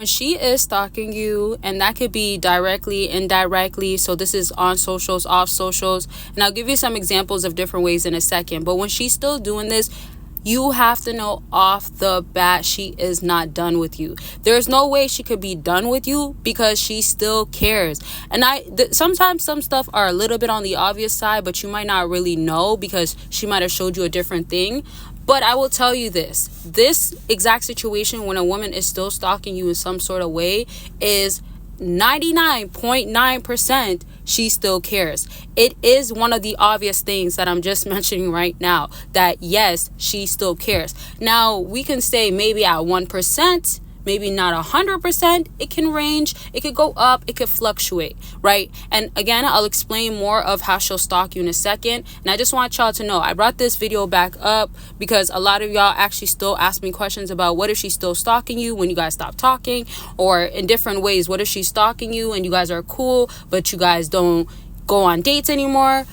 When she is stalking you, and that could be directly, indirectly, so this is on socials, off socials, and I'll give you some examples of different ways in a second. But when she's still doing this, you have to know off the bat she is not done with you. There's no way she could be done with you because she still cares. And sometimes some stuff are a little bit on the obvious side, but you might not really know because she might have showed you a different thing. But I will tell you this exact situation, when a woman is still stalking you in some sort of way, is 99.9% she still cares. It is one of the obvious things that I'm just mentioning right now, that yes, she still cares. Now, we can say maybe at 1%, maybe not 100%. It can range, it could go up, it could fluctuate, right? And again, I'll explain more of how she'll stalk you in a second. And I just want y'all to know, I brought this video back up because a lot of y'all actually still ask me questions about what if she's still stalking you when you guys stop talking, or in different ways. What if she's stalking you and you guys are cool, but you guys don't go on dates anymore?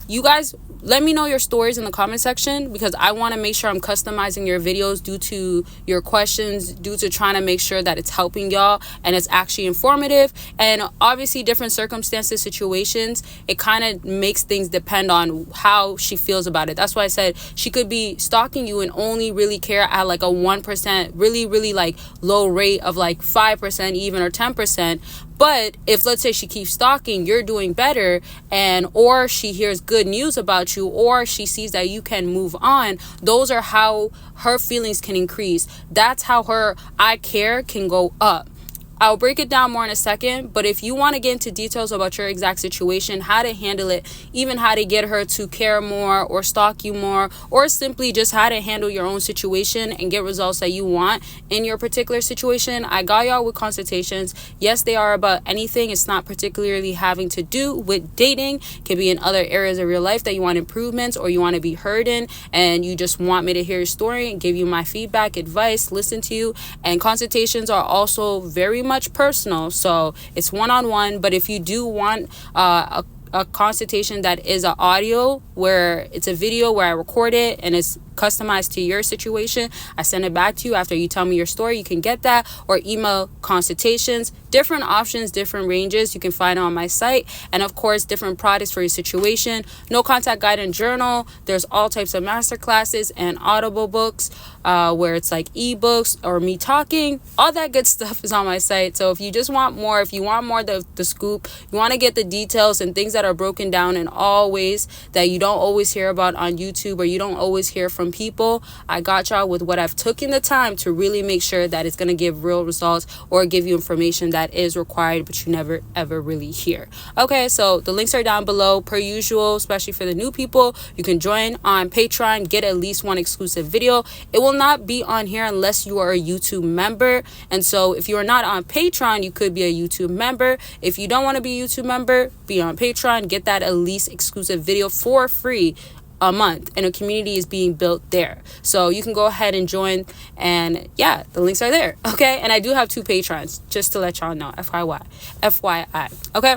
You guys, let me know your stories in the comment section, because I want to make sure I'm customizing your videos due to your questions, due to trying to make sure that it's helping y'all and it's actually informative. And obviously different circumstances, situations, it kind of makes things depend on how she feels about it. That's why I said she could be stalking you and only really care at like a 1%, really like low rate of like 5% even, or 10%. But if, let's say, she keeps stalking, you're doing better, and or she hears good news about you, or she sees that you can move on, those are how her feelings can increase. That's how her I care can go up. I'll break it down more in a second, but if you want to get into details about your exact situation, how to handle it, even how to get her to care more or stalk you more, or simply just how to handle your own situation and get results that you want in your particular situation, I got y'all with consultations. Yes, they are about anything. It's not particularly having to do with dating. It can be in other areas of your life that you want improvements or you want to be heard in, and you just want me to hear your story and give you my feedback, advice, listen to you. And consultations are also very much personal, so it's one-on-one. But if you do want a consultation that is an audio, where it's a video where I record it and it's customized to your situation, I send it back to you after you tell me your story, you can get that, or email consultations. Different options, different ranges, you can find on my site. And of course, different products for your situation. No contact guide and journal. There's all types of master classes and audible books, where it's like ebooks or me talking. All that good stuff is on my site. So if you just want more, if you want more the scoop, you want to get the details and things that are broken down in all ways that you don't always hear about on YouTube, or you don't always hear from people, I got y'all with what I've taken the time to really make sure that it's going to give real results, or give you information that is required but you never ever really hear. Okay, so the links are down below per usual, especially for the new people. You can join on Patreon, get at least one exclusive video. It will not be on here unless you are a YouTube member. And so if you are not on Patreon, you could be a YouTube member. If you don't want to be a YouTube member, be on Patreon, get that at least exclusive video for free a month, and a community is being built there. So you can go ahead and join, and yeah, the links are there. Okay, and I do have 2 patrons, just to let y'all know, FYI. Okay,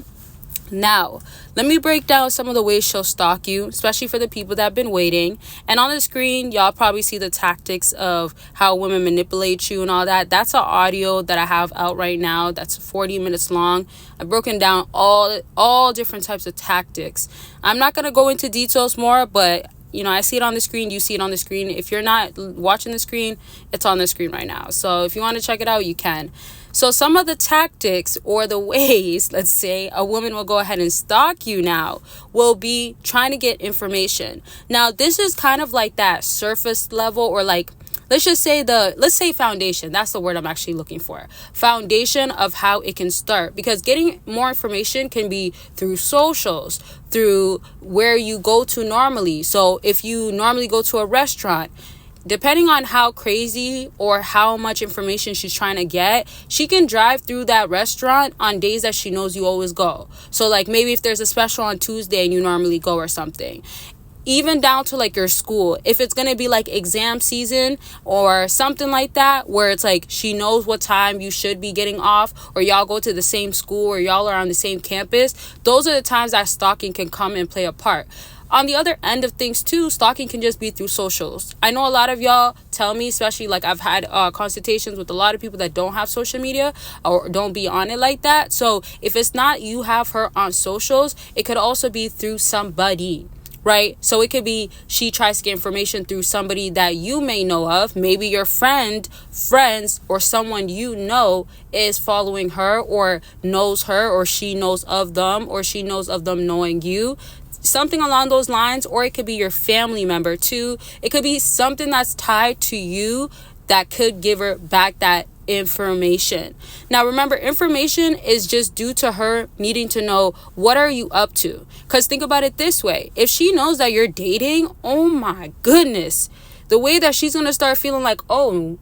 now let me break down some of the ways she'll stalk you, especially for the people that have been waiting. And on the screen, y'all probably see the tactics of how women manipulate you and all that. That's an audio that I have out right now that's 40 minutes long. I've broken down all different types of tactics. I'm not going to go into details more, but you know, I see it on the screen, you see it on the screen. If you're not watching the screen, it's on the screen right now. So if you want to check it out, you can. So some of the tactics, or the ways, let's say, a woman will go ahead and stalk you now, will be trying to get information. Now, this is kind of like that surface level, or like, let's say foundation. That's the word I'm actually looking for. Foundation of how it can start. Because getting more information can be through socials, through where you go to normally. So if you normally go to a restaurant, depending on how crazy or how much information she's trying to get, she can drive through that restaurant on days that she knows you always go. So like maybe if there's a special on Tuesday and you normally go or something. Even down to like your school, if it's going to be like exam season or something like that, where it's like she knows what time you should be getting off, or y'all go to the same school, or y'all are on the same campus, those are the times that stalking can come and play a part. On the other end of things too, stalking can just be through socials. I know a lot of y'all tell me, especially like I've had consultations with a lot of people that don't have social media or don't be on it like that. So if it's not you have her on socials, it could also be through somebody, right? So it could be she tries to get information through somebody that you may know of. Maybe your friends, or someone you know is following her or knows her, or she knows of them, or she knows of them knowing you. Something along those lines. Or it could be your family member too. It could be something that's tied to you that could give her back that information. Now remember, information is just due to her needing to know what are you up to. Because think about it this way, if she knows that you're dating, oh my goodness, the way that she's gonna start feeling like, oh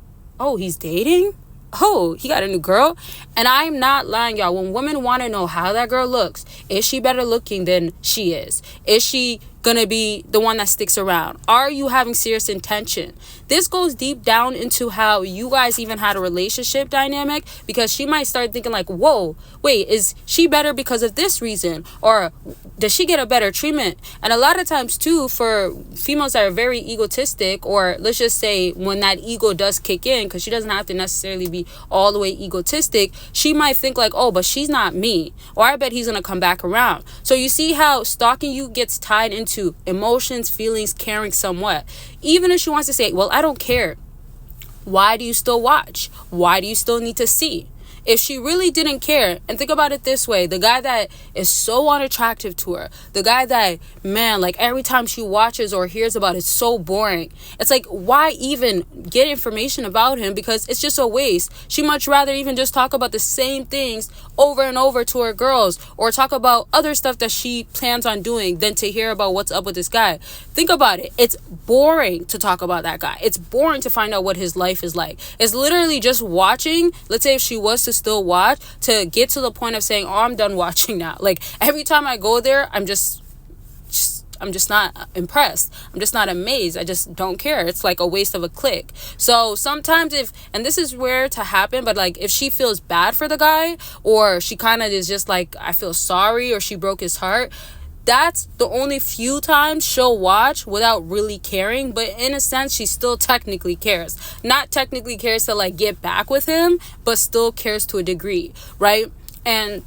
he's dating, oh, he got a new girl. And I'm not lying, y'all. When women want to know how that girl looks, is she better looking than she is she gonna be the one that sticks around? Are you having serious intention? This goes deep down into how you guys even had a relationship dynamic, because she might start thinking like, whoa, wait, is she better because of this reason, or does she get a better treatment? And a lot of times too, for females that are very egotistic, or let's just say when that ego does kick in, because she doesn't have to necessarily be all the way egotistic, she might think like, oh, but she's not me, or I bet he's gonna come back around. So you see how stalking you gets tied into emotions, feelings, caring somewhat. Even if she wants to say, well, I don't care, why do you still watch? Why do you still need to see? If she really didn't care, and think about it this way, the guy that is so unattractive to her, the guy that, man, like every time she watches or hears about it's so boring. It's like, why even get information about him? Because it's just a waste. She much rather even just talk about the same things over and over to her girls, or talk about other stuff that she plans on doing, than to hear about what's up with this guy. Think about it. It's boring to talk about that guy. It's boring to find out what his life is like. It's literally just watching. Let's say if she was to still watch, to get to the point of saying, oh, I'm done watching now. Like every time I go there, I'm just not impressed. I'm just not amazed. I just don't care. It's like a waste of a click. So sometimes and this is rare to happen, but like if she feels bad for the guy, or she kind of is just like, I feel sorry, or she broke his heart, that's the only few times she'll watch without really caring. But in a sense, she still technically cares. Not technically cares to like get back with him, but still cares to a degree, right? And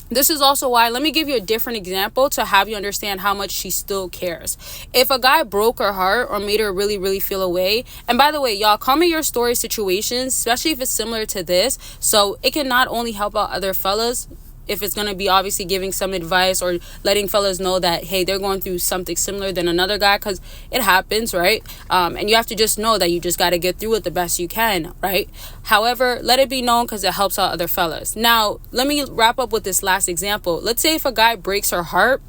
this is also why, let me give you a different example to have you understand how much she still cares. If a guy broke her heart or made her really, really feel away, and by the way, y'all, comment your story situations, especially if it's similar to this, so it can not only help out other fellas, if it's going to be obviously giving some advice or letting fellas know that, hey, they're going through something similar than another guy, because it happens, right? And you have to just know that you just got to get through it the best you can, right? However, let it be known, because it helps out other fellas. Now, let me wrap up with this last example. Let's say if a guy breaks her heart,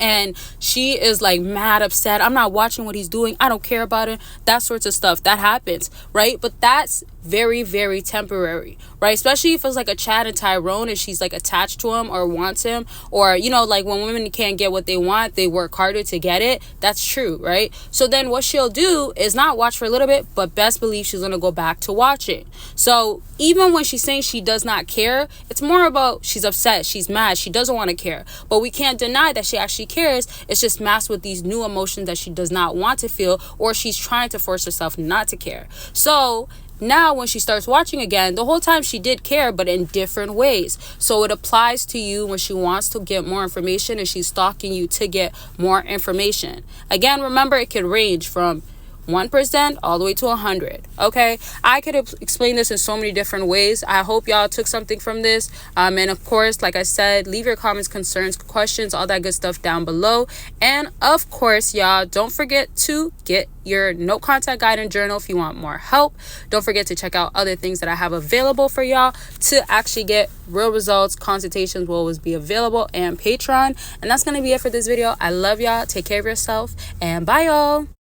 and she is like mad upset, I'm not watching what he's doing, I don't care about it, that sorts of stuff, that happens, right? But that's very, very temporary, right? Especially if it's like a Chad and Tyrone and she's like attached to him or wants him, or like when women can't get what they want, they work harder to get it. That's true, right? So then what she'll do is not watch for a little bit, but best believe she's gonna go back to watching. So even when she's saying she does not care, it's more about she's upset, she's mad, she doesn't want to care. But we can't deny that she actually cares. It's just masked with these new emotions that she does not want to feel, or she's trying to force herself not to care. So now when she starts watching again, the whole time she did care, but in different ways. So it applies to you when she wants to get more information and she's stalking you to get more information. Again, remember, it can range from 1% all the way to 100. Okay, I could explain this in so many different ways. I hope y'all took something from this. And of course, like I said, leave your comments, concerns, questions, all that good stuff down below. And of course, y'all, don't forget to get your no contact guide and journal if you want more help. Don't forget to check out other things that I have available for y'all to actually get real results. Consultations will always be available, and Patreon. And that's gonna be it for this video. I love y'all. Take care of yourself, and bye, y'all.